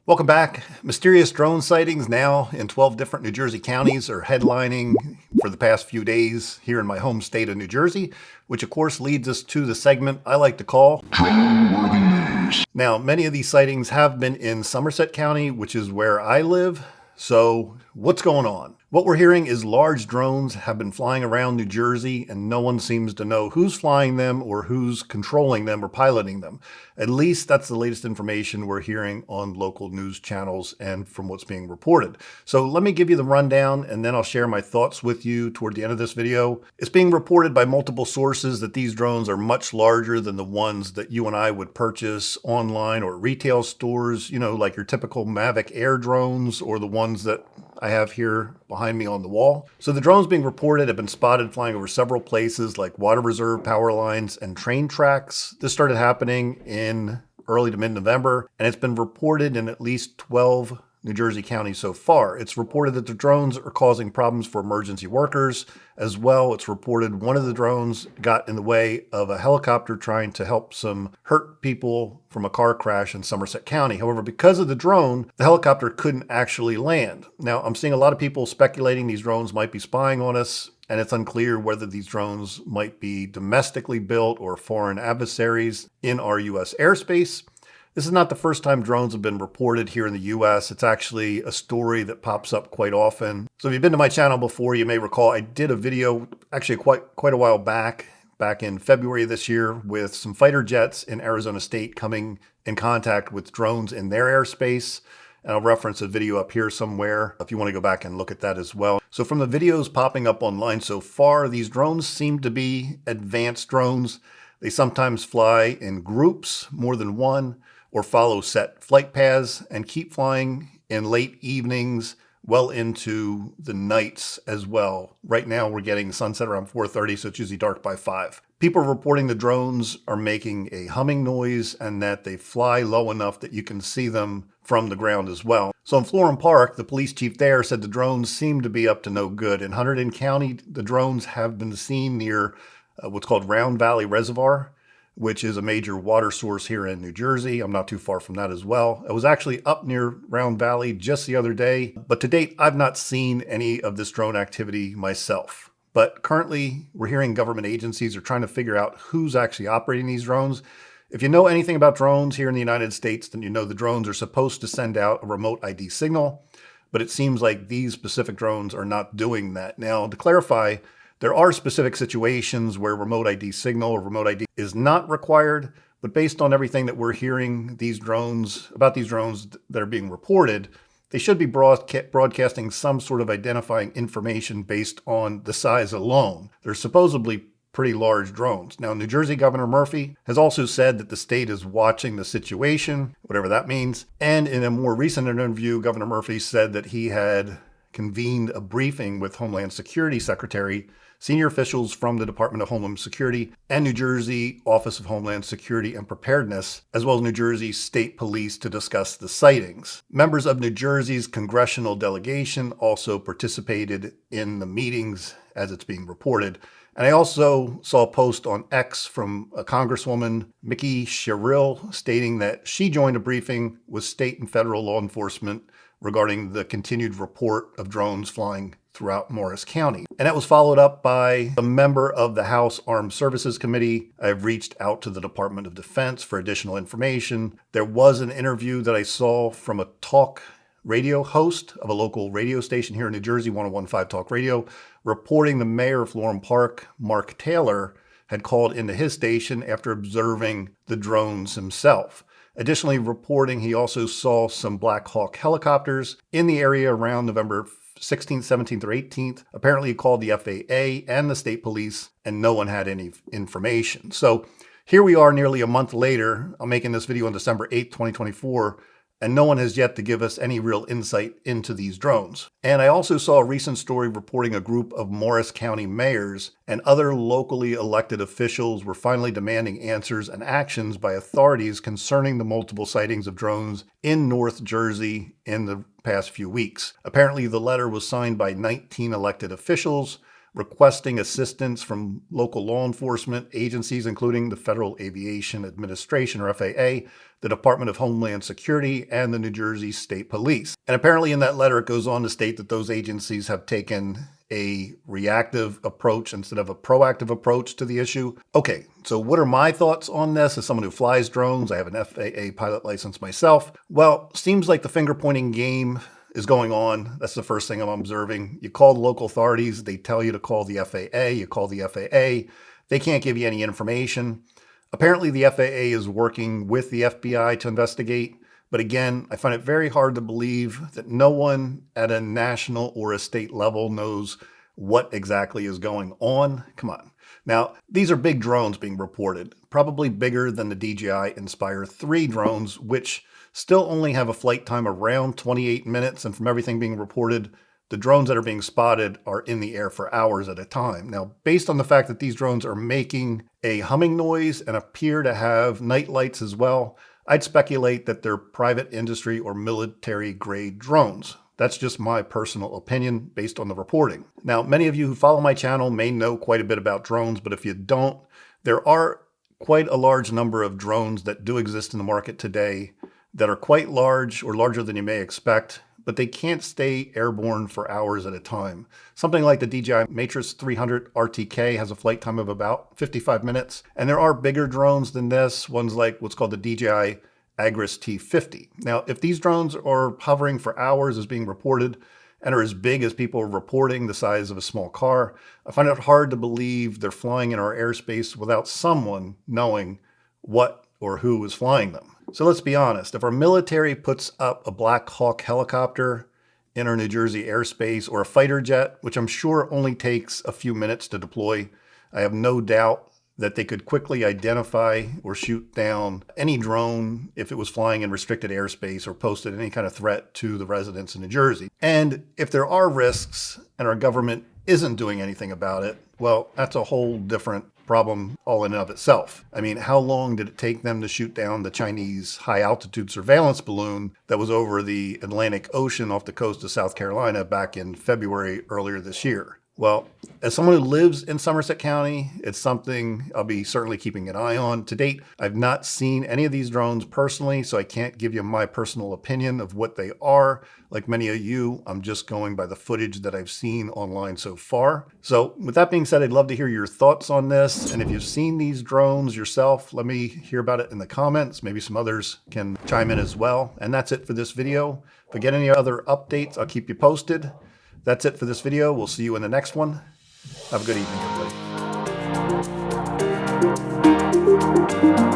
Welcome back. Mysterious drone sightings now in 12 different New Jersey counties are headlining for the past few days here in my home state of New Jersey, which of course leads us to the segment I like to call Drone-Worthy News. Now, many of these sightings have been in Somerset County, which is where I live. So what's going on? What we're hearing is large drones have been flying around New Jersey and no one seems to know who's flying them or who's controlling them or piloting them. At least that's the latest information we're hearing on local news channels and from what's being reported. So let me give you the rundown and then I'll share my thoughts with you toward the end of this video. It's being reported by multiple sources that these drones are much larger than the ones that you and I would purchase online or retail stores, like your typical Mavic Air drones or the ones that I have here behind me on the wall. So the drones being reported have been spotted flying over several places like water reserve power lines and train tracks. This started happening in early to mid-November, and it's been reported in at least 12 New Jersey counties so far. It's reported that the drones are causing problems for emergency workers as well. It's reported one of the drones got in the way of a helicopter trying to help some hurt people from a car crash in Somerset County. However, because of the drone, the helicopter couldn't actually land. Now, I'm seeing a lot of people speculating these drones might be spying on us, and it's unclear whether these drones might be domestically built or foreign adversaries in our U.S. airspace. This is not the first time drones have been reported here in the US. It's actually a story that pops up quite often. So if you've been to my channel before, you may recall I did a video actually quite a while back in February of this year with some fighter jets in Arizona State coming in contact with drones in their airspace. And I'll reference a video up here somewhere if you want to go back and look at that as well. So from the videos popping up online so far, these drones seem to be advanced drones. They sometimes fly in groups, more than one, or follow set flight paths and keep flying in late evenings, well into the nights as well. Right now we're getting sunset around 4:30, so it's usually dark by 5. People are reporting the drones are making a humming noise and that they fly low enough that you can see them from the ground as well. So in Florham Park, the police chief there said the drones seem to be up to no good. In Hunterdon County, the drones have been seen near what's called Round Valley Reservoir, which is a major water source here in New Jersey. I'm not too far from that as well. I was actually up near Round Valley just the other day, but to date, I've not seen any of this drone activity myself. But currently, we're hearing government agencies are trying to figure out who's actually operating these drones. If you know anything about drones here in the United States, then you know the drones are supposed to send out a remote ID signal, but it seems like these specific drones are not doing that. Now, to clarify, there are specific situations where remote ID signal or remote ID is not required, but based on everything that we're hearing about these drones that are being reported, they should be broadcasting some sort of identifying information based on the size alone. They're supposedly pretty large drones. Now, New Jersey Governor Murphy has also said that the state is watching the situation, whatever that means. And in a more recent interview, Governor Murphy said that he had convened a briefing with Homeland Security Secretary, senior officials from the Department of Homeland Security and New Jersey Office of Homeland Security and Preparedness, as well as New Jersey State Police to discuss the sightings. Members of New Jersey's congressional delegation also participated in the meetings as it's being reported. And I also saw a post on X from a Congresswoman, Mickey Sherrill, stating that she joined a briefing with state and federal law enforcement regarding the continued report of drones flying throughout Morris County. And that was followed up by a member of the House Armed Services Committee. I've reached out to the Department of Defense for additional information. There was an interview that I saw from a talk radio host of a local radio station here in New Jersey, 1015 Talk Radio, reporting the mayor of Florham Park, Mark Taylor, had called into his station after observing the drones himself. Additionally, reporting he also saw some Black Hawk helicopters in the area around November 16th, 17th, or 18th. Apparently, he called the FAA and the state police, and no one had any information. So here we are nearly a month later. I'm making this video on December 8th, 2024, and no one has yet to give us any real insight into these drones. And I also saw a recent story reporting a group of Morris County mayors and other locally elected officials were finally demanding answers and actions by authorities concerning the multiple sightings of drones in North Jersey in the past few weeks. Apparently, the letter was signed by 19 elected officials, requesting assistance from local law enforcement agencies, including the Federal Aviation Administration, or FAA, the Department of Homeland Security, and the New Jersey State Police. And apparently in that letter, it goes on to state that those agencies have taken a reactive approach instead of a proactive approach to the issue. Okay, so what are my thoughts on this? As someone who flies drones, I have an FAA pilot license myself. Well, seems like the finger pointing game is going on. That's the first thing I'm observing. You call the local authorities, they tell you to call the FAA. You call the FAA, they can't give you any information. Apparently the FAA is working with the FBI to investigate. But again, I find it very hard to believe that no one at a national or a state level knows what exactly is going on. Come on. Now, these are big drones being reported, probably bigger than the DJI Inspire 3 drones, which still only have a flight time around 28 minutes. And from everything being reported, the drones that are being spotted are in the air for hours at a time. Now, based on the fact that these drones are making a humming noise and appear to have night lights as well, I'd speculate that they're private industry or military grade drones. That's just my personal opinion based on the reporting. Now, many of you who follow my channel may know quite a bit about drones, but if you don't, there are quite a large number of drones that do exist in the market today that are quite large or larger than you may expect, but they can't stay airborne for hours at a time. Something like the DJI Matrix 300 RTK has a flight time of about 55 minutes. And there are bigger drones than this, ones like what's called the DJI Agris T50. Now, if these drones are hovering for hours as being reported and are as big as people are reporting, the size of a small car, I find it hard to believe they're flying in our airspace without someone knowing what or who is flying them. So let's be honest, if our military puts up a Black Hawk helicopter in our New Jersey airspace, or a fighter jet, which I'm sure only takes a few minutes to deploy, I have no doubt that they could quickly identify or shoot down any drone if it was flying in restricted airspace or posted any kind of threat to the residents in New Jersey. And if there are risks and our government isn't doing anything about it, well, that's a whole different problem all in and of itself. I mean, how long did it take them to shoot down the Chinese high-altitude surveillance balloon that was over the Atlantic Ocean off the coast of South Carolina back in February earlier this year? Well, as someone who lives in Somerset County, it's something I'll be certainly keeping an eye on. To date, I've not seen any of these drones personally, so I can't give you my personal opinion of what they are. Like many of you, I'm just going by the footage that I've seen online so far. So with that being said, I'd love to hear your thoughts on this. And if you've seen these drones yourself, let me hear about it in the comments. Maybe some others can chime in as well. And that's it for this video. If I get any other updates, I'll keep you posted. That's it for this video. We'll see you in the next one. Have a good evening, everybody.